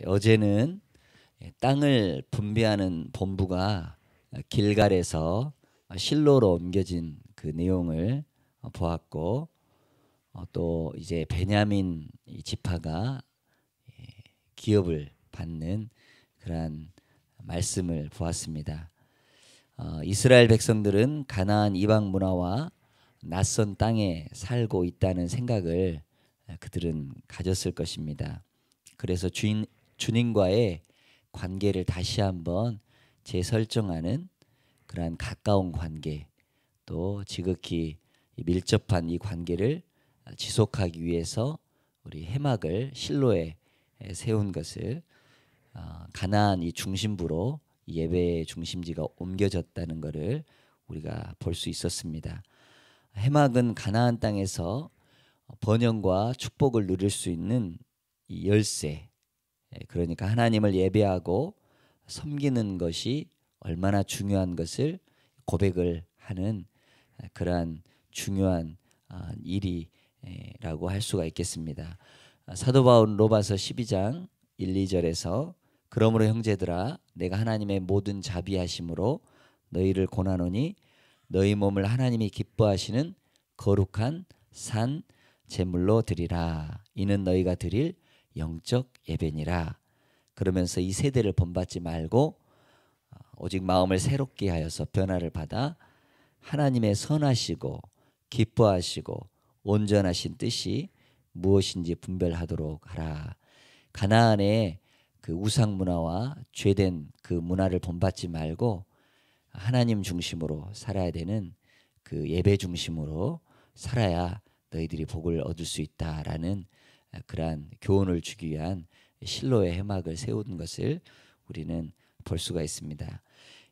어제는 땅을 분배하는 본부가 길갈에서 실로로 옮겨진 그 내용을 보았고, 또 이제 베냐민 이 지파가 기업을 받는 그러한 말씀을 보았습니다. 이스라엘 백성들은 가나안 이방 문화와 낯선 땅에 살고 있다는 생각을 그들은 가졌을 것입니다. 그래서 주님과의 관계를 다시 한번 재설정하는 그러한 가까운 관계, 또 지극히 밀접한 이 관계를 지속하기 위해서 우리 해막을 실로에 세운 것을 가나안 이 중심부로 예배의 중심지가 옮겨졌다는 것을 우리가 볼 수 있었습니다. 해막은 가나안 땅에서 번영과 축복을 누릴 수 있는 이 열쇠, 그러니까 하나님을 예배하고 섬기는 것이 얼마나 중요한 것을 고백을 하는 그러한 중요한 일이라고 할 수가 있겠습니다. 사도 바울 로마서 12장 1, 2절에서 그러므로 형제들아 내가 하나님의 모든 자비하심으로 너희를 권하노니 너희 몸을 하나님이 기뻐하시는 거룩한 산 제물로 드리라. 이는 너희가 드릴 영적 예배니라. 그러면서 이 세대를 본받지 말고 오직 마음을 새롭게 하여서 변화를 받아 하나님의 선하시고 기뻐하시고 온전하신 뜻이 무엇인지 분별하도록 하라. 가나안의 그 우상 문화와 죄된 그 문화를 본받지 말고 하나님 중심으로 살아야 되는 그 예배 중심으로 살아야 너희들이 복을 얻을 수 있다라는 그러한 교훈을 주기 위한 실로의 해막을 세운 것을 우리는 볼 수가 있습니다.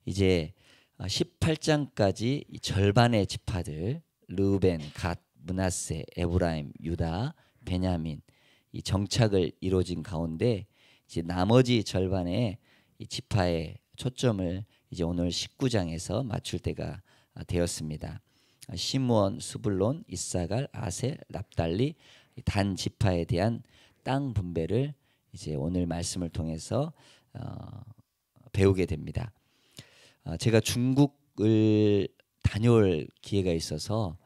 이제 18장까지 절반의 지파들 르우벤, 갓, 므낫세, 에브라임, 유다, 베냐민 이 정착을 이루어진 가운데 이제 나머지 절반의 이 지파의 초점을 이제 오늘 19장에서 맞출 때가 되었습니다. 시므온, 스불론, 이사갈, 아셀, 납달리 단 지파에 대한 땅 분배를 이제 오늘 말씀을 통해서 배우게 됩니다. 제가 중국을 다녀올 기회가 있어서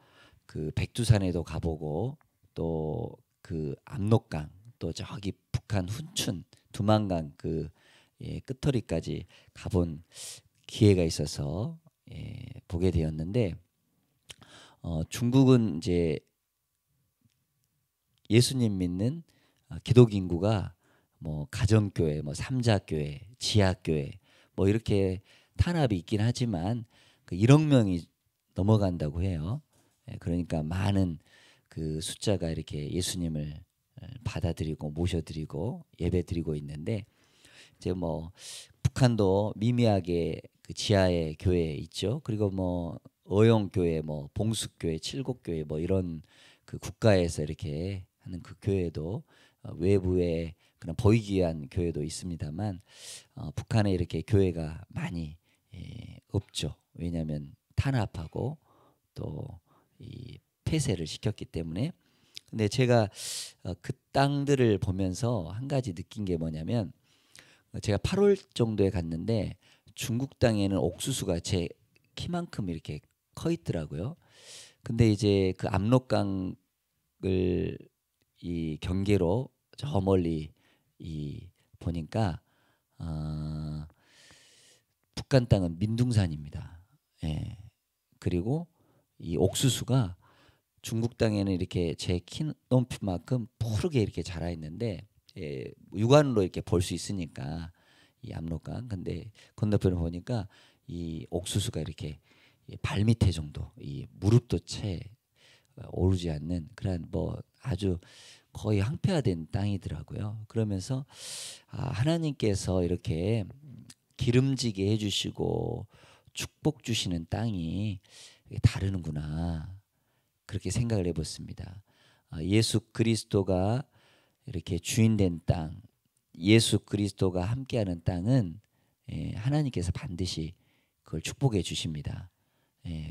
그 백두산에도 가보고 또 그 압록강 또 저기 북한 훈춘 두만강 그 끝터리까지 가본 기회가 있어서 보게 되었는데 중국은 이제 예수님 믿는 기독 인구가 뭐 가정교회, 뭐 삼자교회, 지하교회 뭐 이렇게 탄압이 있긴 하지만 그 1억 명이 넘어간다고 해요. 그러니까 많은 그 숫자가 이렇게 예수님을 받아들이고 모셔드리고 예배드리고 있는데 이제 뭐 북한도 미미하게 그 지하에 교회 있죠. 그리고 뭐 어용교회, 뭐 봉숙교회, 칠곡교회 뭐 이런 그 국가에서 이렇게 하는 그 교회도 외부에 그런 보이기 위한 교회도 있습니다만 북한에 이렇게 교회가 많이 없죠. 왜냐하면 탄압하고 또 이 폐쇄를 시켰기 때문에. 근데 제가 그 땅들을 보면서 한 가지 느낀 게 뭐냐면 제가 8월 정도에 갔는데 중국 땅에는 옥수수가 제 키만큼 이렇게 커 있더라고요. 근데 이제 그 압록강을 이 경계로 저 멀리 이 보니까 북한 땅은 민둥산입니다. 예. 그리고 이 옥수수가 중국 땅에는 이렇게 제 키 높이만큼 푸르게 이렇게 자라 있는데 육안으로 이렇게 볼 수 있으니까 이 압록강. 근데 건너편을 보니까 이 옥수수가 이렇게 발 밑에 정도, 이 무릎도 채 오르지 않는 그런 뭐 아주 거의 황폐화된 땅이더라고요. 그러면서 하나님께서 이렇게 기름지게 해주시고 축복 주시는 땅이 다르는구나 그렇게 생각을 해봤습니다. 예수 그리스도가 이렇게 주인된 땅, 예수 그리스도가 함께하는 땅은 하나님께서 반드시 그걸 축복해 주십니다.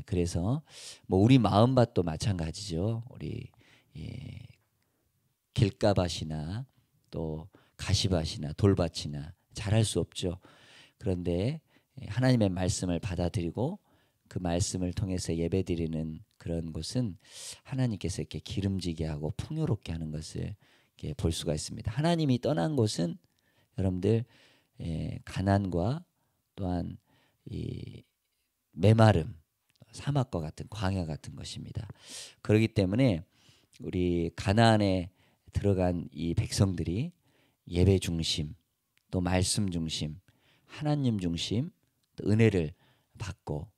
그래서 뭐 우리 마음밭도 마찬가지죠. 우리 길가밭이나 또 가시밭이나 돌밭이나 잘할 수 없죠. 그런데 하나님의 말씀을 받아들이고 그 말씀을 통해서 예배드리는 그런 곳은 하나님께서 이렇게 기름지게 하고 풍요롭게 하는 것을 이렇게 볼 수가 있습니다. 하나님이 떠난 곳은 여러분들 가난과 또한 이 메마름, 사막과 같은 광야 같은 것입니다. 그렇기 때문에 우리 가나안에 들어간 이 백성들이 예배 중심, 또 말씀 중심, 하나님 중심, 또 은혜를 받고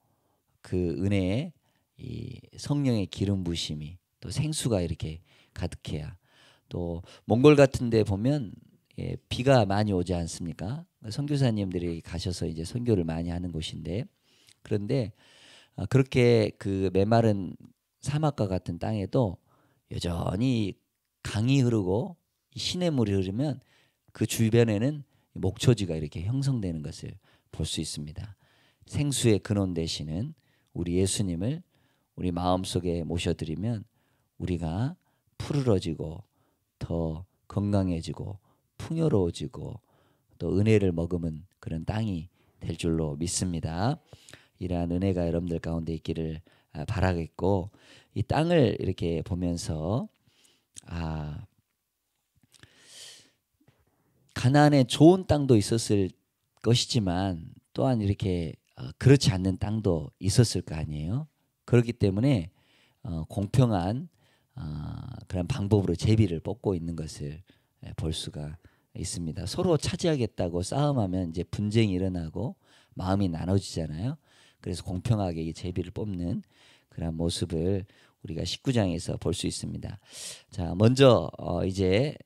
그 은혜에 이 성령의 기름 부심이 또 생수가 이렇게 가득해야, 또 몽골 같은 데 보면 비가 많이 오지 않습니까? 선교사님들이 가셔서 이제 선교를 많이 하는 곳인데, 그런데 그렇게 그 메마른 사막과 같은 땅에도 여전히 강이 흐르고 시냇물이 흐르면 그 주변에는 목초지가 이렇게 형성되는 것을 볼 수 있습니다. 생수의 근원 되시는 우리 예수님을 우리 마음속에 모셔드리면 우리가 푸르러지고 더 건강해지고 풍요로워지고 또 은혜를 머금은 그런 땅이 될 줄로 믿습니다. 이러한 은혜가 여러분들 가운데 있기를 바라겠고, 이 땅을 이렇게 보면서 가나안에 좋은 땅도 있었을 것이지만 또한 이렇게 그렇지 않는 땅도 있었을 거 아니에요. 그렇기 때문에 공평한 그런 방법으로 제비를 뽑고 있는 것을 볼 수가 있습니다. 서로 차지하겠다고 싸움하면 이제 분쟁이 일어나고 마음이 나눠지잖아요. 그래서 공평하게 이 제비를 뽑는 그런 모습을 우리가 19장에서 볼 수 있습니다. 자, 먼저 이제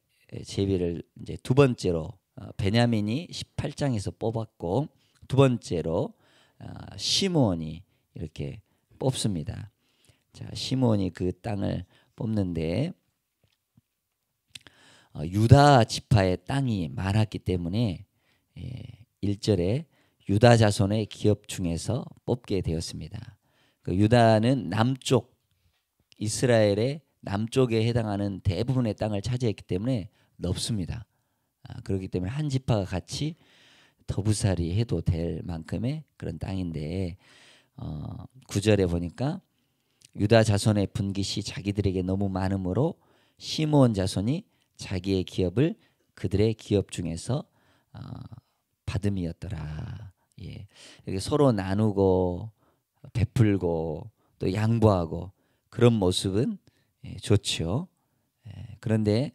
제비를 이제 두 번째로 베냐민이 18장에서 뽑았고, 두 번째로 시므온이 이렇게 뽑습니다. 자, 시므온이 그 땅을 뽑는데 유다 지파의 땅이 많았기 때문에 1절에 유다 자손의 기업 중에서 뽑게 되었습니다. 그 유다는 남쪽, 이스라엘의 남쪽에 해당하는 대부분의 땅을 차지했기 때문에 넓습니다. 그렇기 때문에 한 지파가 같이 더부살이 해도 될 만큼의 그런 땅인데 9절에 보니까 유다 자손의 분깃이 자기들에게 너무 많으므로 시므온 자손이 자기의 기업을 그들의 기업 중에서 받음이었더라. 예. 이렇게 서로 나누고 베풀고 또 양보하고 그런 모습은 좋죠. 그런데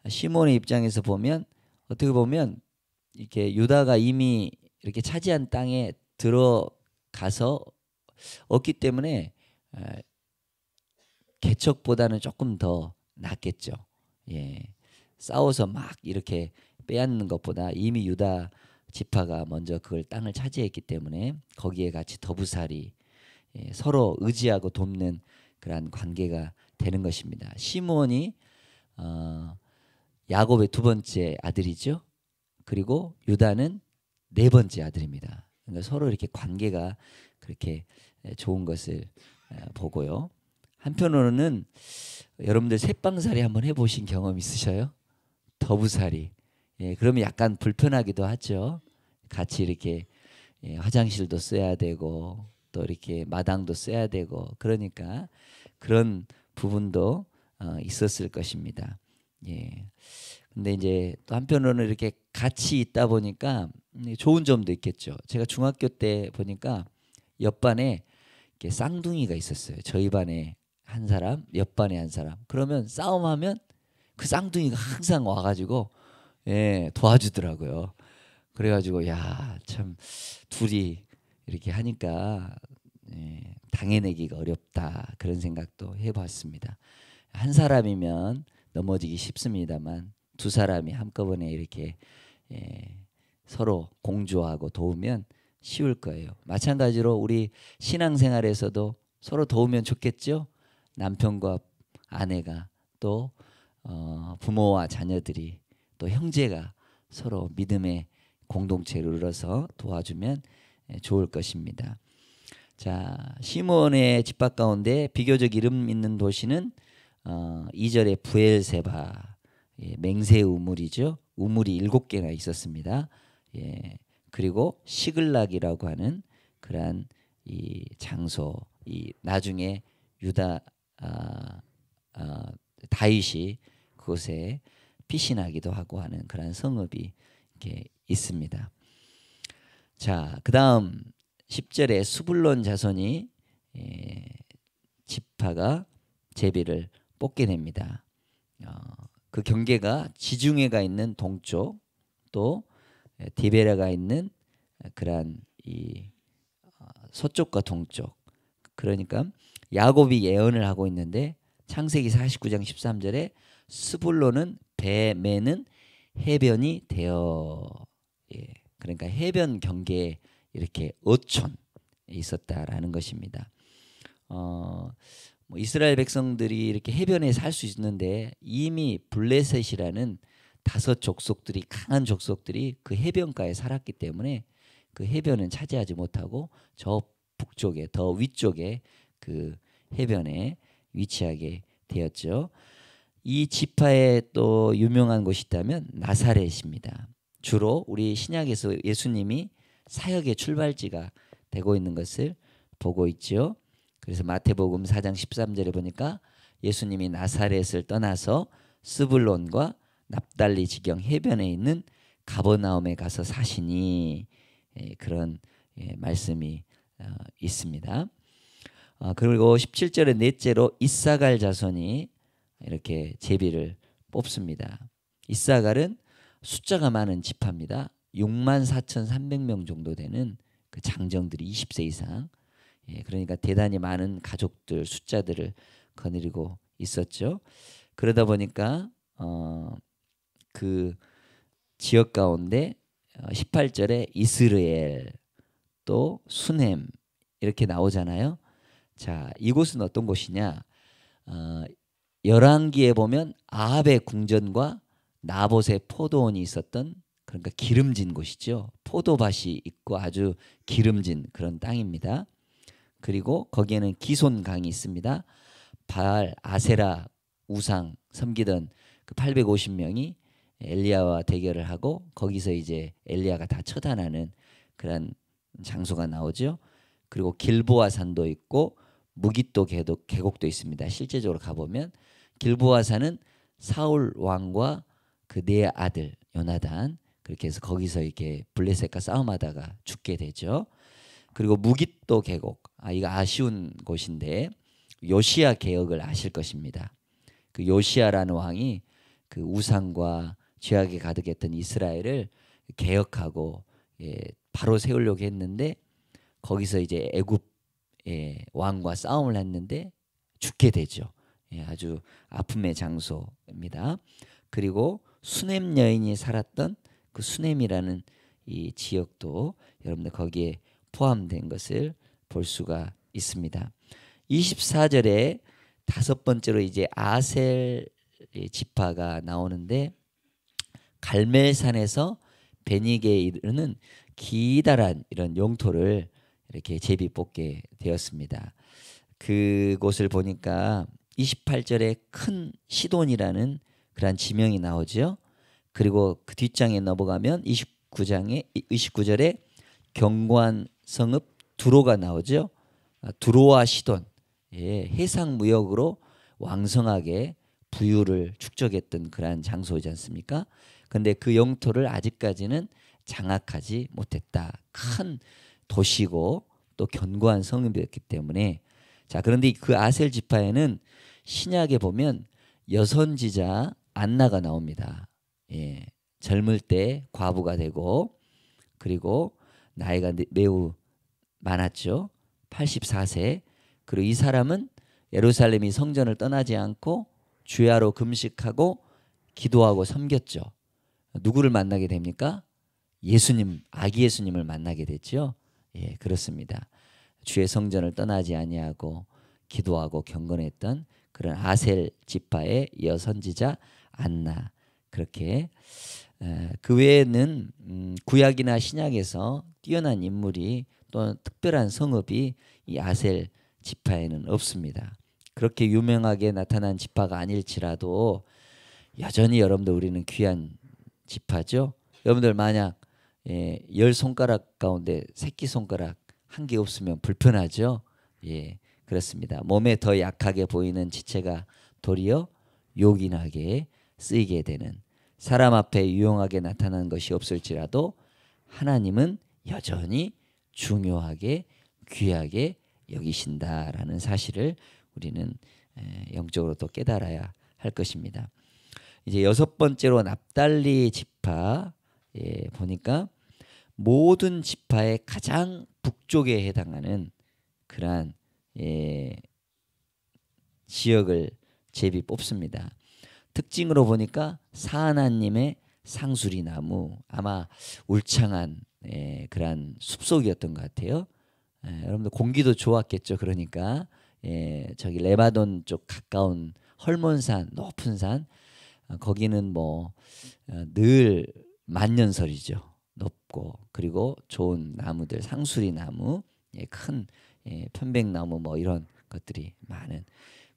시므온의 입장에서 보면, 어떻게 보면 이렇게 유다가 이미 이렇게 차지한 땅에 들어가서 없기 때문에 개척보다는 조금 더 낫겠죠. 예. 싸워서 막 이렇게 빼앗는 것보다 이미 유다 지파가 먼저 그걸 땅을 차지했기 때문에 거기에 같이 더부살이 서로 의지하고 돕는 그러한 관계가 되는 것입니다. 시므온이 야곱의 두 번째 아들이죠. 그리고 유다는 네 번째 아들입니다. 그러니까 서로 이렇게 관계가 그렇게 좋은 것을 보고요. 한편으로는 여러분들 새빵살이 한번 해보신 경험 있으셔요? 더부살이. 그러면 약간 불편하기도 하죠. 같이 이렇게 화장실도 써야 되고 또 이렇게 마당도 써야 되고, 그러니까 그런 부분도 있었을 것입니다. 예. 근데 이제 또 한편으로는 이렇게 같이 있다 보니까 좋은 점도 있겠죠. 제가 중학교 때 보니까 옆반에 이렇게 쌍둥이가 있었어요. 저희 반에 한 사람, 옆반에 한 사람. 그러면 싸움하면 그 쌍둥이가 항상 와가지고 도와주더라고요. 그래가지고 야, 참 둘이 이렇게 하니까 당해내기가 어렵다, 그런 생각도 해봤습니다. 한 사람이면 넘어지기 쉽습니다만 두 사람이 한꺼번에 이렇게 서로 공조하고 도우면 쉬울 거예요. 마찬가지로 우리 신앙생활에서도 서로 도우면 좋겠죠. 남편과 아내가 또 부모와 자녀들이 또 형제가 서로 믿음의 공동체를 이뤄서 도와주면 좋을 것입니다. 자, 시므온의 집합 가운데 비교적 이름 있는 도시는 2절에 부엘세바, 맹세 우물이죠. 우물이 7개나 있었습니다. 예. 그리고 시글락이라고 하는 그러한 이 장소, 이 나중에 유다 다윗이 그곳에 피신하기도 하고 하는 그러한 성읍이 이렇게 있습니다. 자, 그다음 10절에 수불론 자손이 지파가 제비를 뽑게 됩니다. 그 경계가 지중해가 있는 동쪽, 또 디베라가 있는 그러한 이 서쪽과 동쪽. 그러니까 야곱이 예언을 하고 있는데 창세기 49장 13절에 스불론은 배 매는 해변이 되어, 예, 그러니까 해변 경계에 이렇게 어촌 있었다라는 것입니다. 뭐 이스라엘 백성들이 이렇게 해변에 살 수 있는데 이미 블레셋이라는 5 족속들이, 강한 족속들이 그 해변가에 살았기 때문에 그 해변은 차지하지 못하고 저 북쪽에, 더 위쪽에 그 해변에 위치하게 되었죠. 이 지파에 또 유명한 곳이 있다면 나사렛입니다. 주로 우리 신약에서 예수님이 사역의 출발지가 되고 있는 것을 보고 있죠. 그래서 마태복음 4장 13절에 보니까 예수님이 나사렛을 떠나서 스불론과 납달리 지경 해변에 있는 가버나움에 가서 사시니, 그런 말씀이 있습니다. 그리고 17절에 넷째로 이사갈 자손이 이렇게 제비를 뽑습니다. 이사갈은 숫자가 많은 지파입니다. 64,300명 정도 되는 그 장정들이 20세 이상, 그러니까 대단히 많은 가족들 숫자들을 거느리고 있었죠. 그러다 보니까 그 지역 가운데 18절에 이스라엘, 또 수넴 이렇게 나오잖아요. 자, 이곳은 어떤 곳이냐? 열왕기에 보면 아합의 궁전과 나봇의 포도원이 있었던, 그러니까 기름진 곳이죠. 포도밭이 있고 아주 기름진 그런 땅입니다. 그리고 거기에는 기손 강이 있습니다. 바알, 아세라 우상 섬기던 그 850명이 엘리야와 대결을 하고 거기서 이제 엘리야가 다 처단하는 그런 장소가 나오죠. 그리고 길보아 산도 있고 무깃도 계곡도 있습니다. 실제적으로 가보면 길보아 산은 사울 왕과 그 네 아들 요나단, 그렇게 해서 거기서 이렇게 블레셋과 싸움하다가 죽게 되죠. 그리고 무깃도 계곡, 이거 아쉬운 곳인데 요시야 개혁을 아실 것입니다. 그 요시야라는 왕이 그 우상과 죄악에 가득했던 이스라엘을 개혁하고 바로 세우려고 했는데 거기서 이제 애굽 왕과 싸움을 했는데 죽게 되죠. 아주 아픔의 장소입니다. 그리고 수넴 여인이 살았던 그 수넴이라는 이 지역도 여러분들 거기에 포함된 것을 볼 수가 있습니다. 24절에 5번째로 이제 아셀 지파가 나오는데 갈멜산에서 베니게에 이르는 기다란 이런 영토를 이렇게 제비 뽑게 되었습니다. 그곳을 보니까 28절에 큰 시돈이라는 그런 지명이 나오죠. 그리고 그 뒷장에 넘어가면 29절에 견고한 성읍 두로가 나오죠. 두로와 시돈, 해상 무역으로 왕성하게 부유를 축적했던 그러한 장소이지 않습니까? 그런데 그 영토를 아직까지는 장악하지 못했다. 큰 도시고 또 견고한 성읍이었기 때문에. 자, 그런데 그 아셀 지파에는 신약에 보면 여선지자 안나가 나옵니다. 젊을 때 과부가 되고 그리고 나이가 매우 많았죠. 84세. 그리고 이 사람은 예루살렘이 성전을 떠나지 않고 주야로 금식하고 기도하고 섬겼죠. 누구를 만나게 됩니까? 예수님, 아기 예수님을 만나게 됐죠. 그렇습니다. 주의 성전을 떠나지 아니하고 기도하고 경건했던 그런 아셀 지파의 여선지자 안나. 그렇게 그 외에는 구약이나 신약에서 뛰어난 인물이 또는 특별한 성읍이 이 아셀 지파에는 없습니다. 그렇게 유명하게 나타난 지파가 아닐지라도 여전히 여러분들 우리는 귀한 지파죠. 여러분들 만약 열 손가락 가운데 새끼 손가락 한 개 없으면 불편하죠. 예, 그렇습니다. 몸에 더 약하게 보이는 지체가 도리어 요긴하게 쓰이게 되는, 사람 앞에 유용하게 나타나는 것이 없을지라도 하나님은 여전히 중요하게 귀하게 여기신다라는 사실을 우리는 영적으로 또 깨달아야 할 것입니다. 이제 여섯 번째로 납달리 지파 보니까 모든 지파의 가장 북쪽에 해당하는 그러한 지역을 제비 뽑습니다. 특징으로 보니까 사하나님의 상수리 나무, 아마 울창한 그러한 숲속이었던 것 같아요. 여러분들 공기도 좋았겠죠. 그러니까 저기 레바논 쪽 가까운 헐몬산, 높은 산, 거기는 뭐 늘 만년설이죠. 높고 그리고 좋은 나무들, 상수리 나무, 큰 편백나무 뭐 이런 것들이 많은.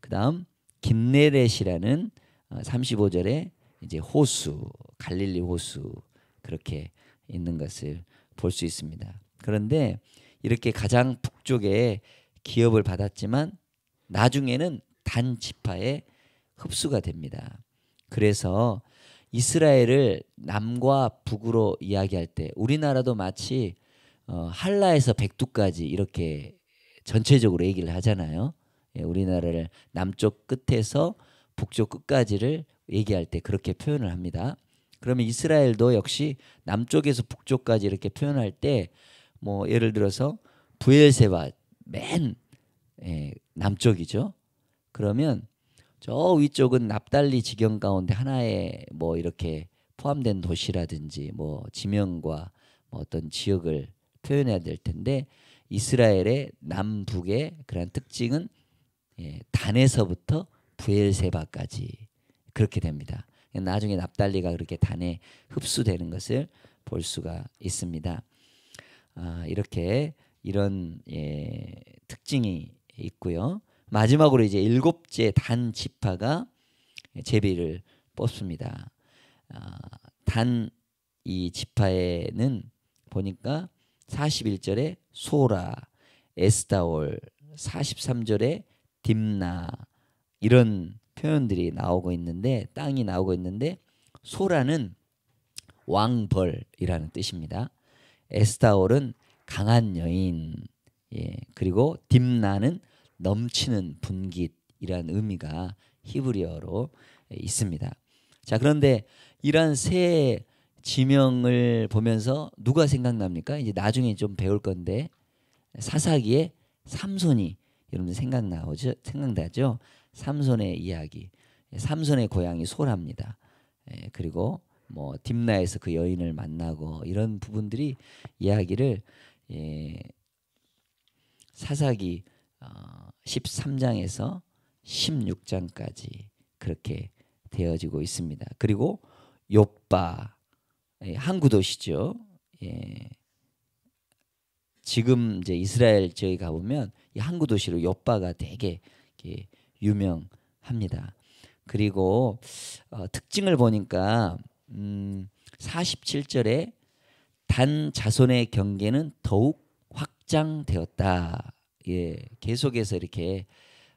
그다음 긴네렛이라는 35절에 이제 호수, 갈릴리 호수 그렇게 있는 것을 볼 수 있습니다. 그런데 이렇게 가장 북쪽에 기업을 받았지만 나중에는 단 지파에 흡수가 됩니다. 그래서 이스라엘을 남과 북으로 이야기할 때 우리나라도 마치 한라에서 백두까지 이렇게 전체적으로 얘기를 하잖아요. 우리나라를 남쪽 끝에서 북쪽 끝까지를 얘기할 때 그렇게 표현을 합니다. 그러면 이스라엘도 역시 남쪽에서 북쪽까지 이렇게 표현할 때 뭐 예를 들어서 브엘세바 맨 남쪽이죠. 그러면 저 위쪽은 납달리 지경 가운데 하나에 뭐 이렇게 포함된 도시라든지 뭐 지명과 뭐 어떤 지역을 표현해야 될 텐데 이스라엘의 남북의 그런 특징은 단에서부터 브엘세바까지 그렇게 됩니다. 나중에 납달리가 그렇게 단에 흡수되는 것을 볼 수가 있습니다. 이렇게 이런 특징이 있고요. 마지막으로 이제 일곱째 단 지파가 제비를 뽑습니다. 단 이 지파에는 보니까 41절에 소라, 에스다올, 43절에 딥나 이런 표현들이 나오고 있는데 땅이 나오고 있는데 소라는 왕벌이라는 뜻입니다. 에스다올은 강한 여인, 그리고 딥나는 넘치는 분깃이라는 의미가 히브리어로 있습니다. 자, 그런데 이러한 세 지명을 보면서 누가 생각납니까? 이제 나중에 좀 배울 건데 사사기에 삼손이 여러분들 생각나죠? 삼손의 이야기. 삼손의 고향이 소라입니다. 그리고 뭐 딥나에서 그 여인을 만나고 이런 부분들이 이야기를 사사기 13장에서 16장까지 그렇게 되어지고 있습니다. 그리고 욥바 항구 도시죠. 지금 이제 이스라엘 지역에 가보면 이 항구 도시로 욥바가 되게 유명합니다. 그리고 특징을 보니까 47절에 단 자손의 경계는 더욱 확장되었다. 계속해서 이렇게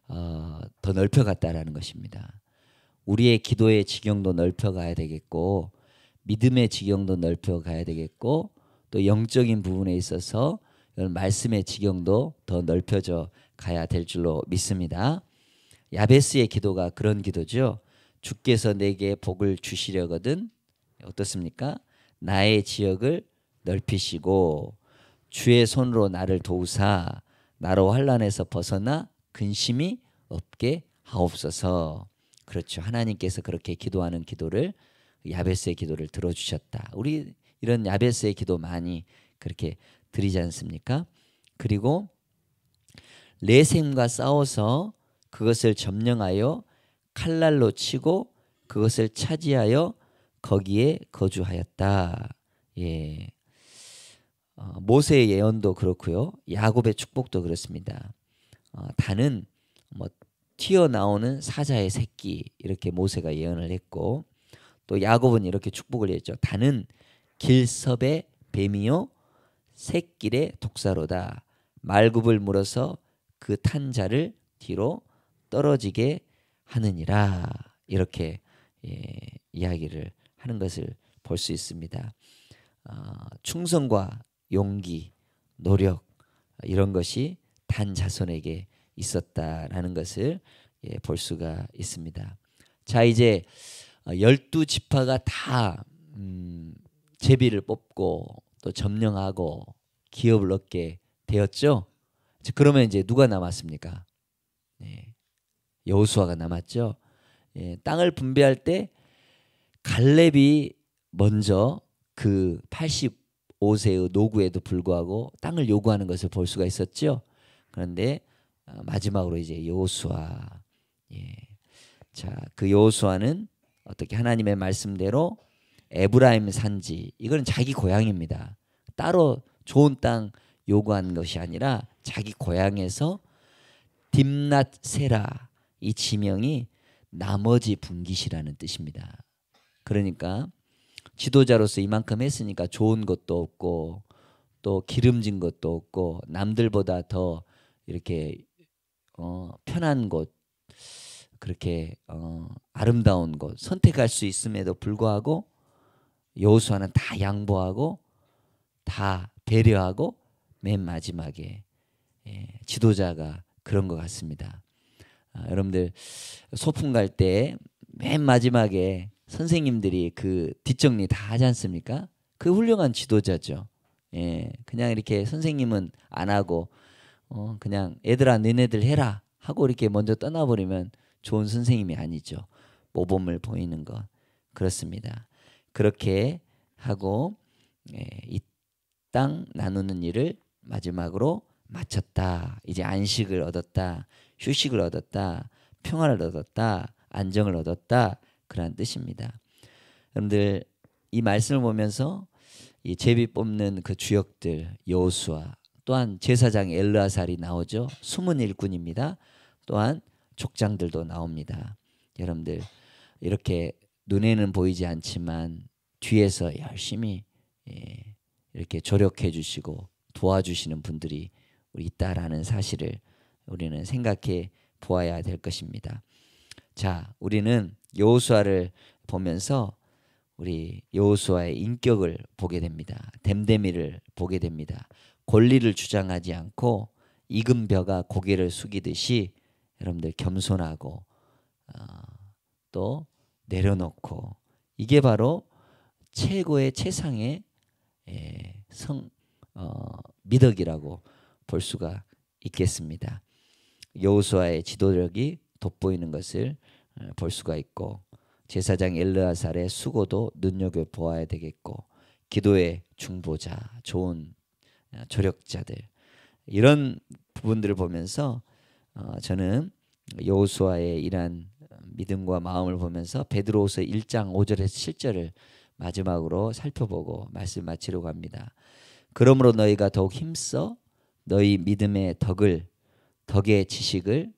더 넓혀갔다라는 것입니다. 우리의 기도의 지경도 넓혀가야 되겠고 믿음의 지경도 넓혀가야 되겠고 또 영적인 부분에 있어서 말씀의 지경도 더 넓혀져 가야 될 줄로 믿습니다. 야베스의 기도가 그런 기도죠. 주께서 내게 복을 주시려거든 어떻습니까? 나의 지역을 넓히시고 주의 손으로 나를 도우사 나로 환난에서 벗어나 근심이 없게 하옵소서. 그렇죠. 하나님께서 그렇게 기도하는 기도를 야베스의 기도를 들어주셨다. 우리 이런 야베스의 기도 많이 그렇게 드리지 않습니까? 그리고 레셈과 싸워서 그것을 점령하여 칼날로 치고 그것을 차지하여 거기에 거주하였다. 모세의 예언도 그렇고요. 야곱의 축복도 그렇습니다. 단은 뭐 튀어나오는 사자의 새끼 이렇게 모세가 예언을 했고 또 야곱은 이렇게 축복을 했죠. 다는 길섭의 뱀이요 샛길의 독사로다. 말굽을 물어서 그 탄 자를 뒤로 떨어지게 하느니라. 이렇게 이야기를 하는 것을 볼 수 있습니다. 충성과 용기, 노력 이런 것이 단 자손에게 있었다라는 것을 볼 수가 있습니다. 자, 이제 12지파가 다 제비를 뽑고 또 점령하고 기업을 얻게 되었죠. 그러면 이제 누가 남았습니까? 여호수아가 남았죠. 땅을 분배할 때 갈렙이 먼저 그 85세의 노구에도 불구하고 땅을 요구하는 것을 볼 수가 있었죠. 그런데 마지막으로 이제 여호수아. 자, 그 여호수아는 어떻게 하나님의 말씀대로 에브라임 산지, 이거는 자기 고향입니다. 따로 좋은 땅 요구한 것이 아니라 자기 고향에서 딥낫 세라, 이 지명이 나머지 분깃이라는 뜻입니다. 그러니까 지도자로서 이만큼 했으니까 좋은 것도 없고 또 기름진 것도 없고 남들보다 더 이렇게 편한 곳, 그렇게 아름다운 곳 선택할 수 있음에도 불구하고 여호수아는 다 양보하고 다 배려하고 맨 마지막에 지도자가 그런 것 같습니다. 여러분들 소풍 갈 때 맨 마지막에 선생님들이 그 뒷정리 다 하지 않습니까? 그 훌륭한 지도자죠. 그냥 이렇게 선생님은 안 하고 그냥 애들아 너네들 해라 하고 이렇게 먼저 떠나버리면 좋은 선생님이 아니죠. 모범을 보이는 것 그렇습니다. 그렇게 하고 이 땅 나누는 일을 마지막으로 마쳤다. 이제 안식을 얻었다. 휴식을 얻었다. 평화를 얻었다. 안정을 얻었다. 그런 뜻입니다. 여러분들 이 말씀을 보면서 이 제비 뽑는 그 주역들 여호수아, 또한 제사장 엘르아살이 나오죠. 숨은 일꾼입니다. 또한 족장들도 나옵니다. 여러분들 이렇게 눈에는 보이지 않지만 뒤에서 열심히 이렇게 조력해 주시고 도와주시는 분들이 있다라는 사실을 우리는 생각해 보아야 될 것입니다. 자, 우리는 여호수아를 보면서 우리 여호수아의 인격을 보게 됩니다. 댐데미를 보게 됩니다. 권리를 주장하지 않고 익은 벼가 고개를 숙이듯이 여러분들 겸손하고 또 내려놓고, 이게 바로 최고의 최상의 미덕이라고 볼 수가 있겠습니다. 여호수아의 지도력이 돋보이는 것을 볼 수가 있고, 제사장 엘르아살의 수고도 눈여겨 보아야 되겠고, 기도의 중보자, 좋은 조력자들, 이런 부분들을 보면서 저는 여호수아의 이러한 믿음과 마음을 보면서 베드로후서 1장 5절에서 7절을 마지막으로 살펴보고 말씀 마치려고 합니다. 그러므로 너희가 더욱 힘써 너희 믿음의 덕의 지식을,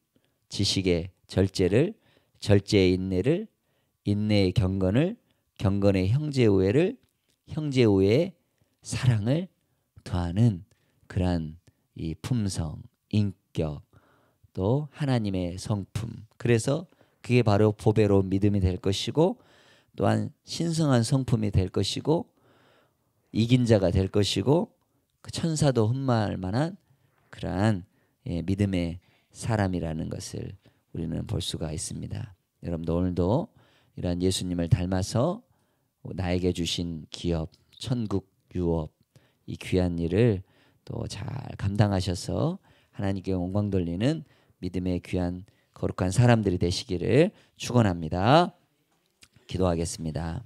지식의 절제를, 절제의 인내를, 인내의 경건을, 경건의 형제우애를, 형제우애의 사랑을 더하는 그러한 이 품성, 인격, 또 하나님의 성품, 그래서 그게 바로 보배로운 믿음이 될 것이고, 또한 신성한 성품이 될 것이고, 이긴 자가 될 것이고, 그 천사도 흠모할 만한 그러한 믿음의 사람이라는 것을 우리는 볼 수가 있습니다. 여러분도 오늘도 이러한 예수님을 닮아서 나에게 주신 기업, 천국 유업, 이 귀한 일을 또 잘 감당하셔서 하나님께 영광 돌리는 믿음의 귀한 거룩한 사람들이 되시기를 축원합니다. 기도하겠습니다.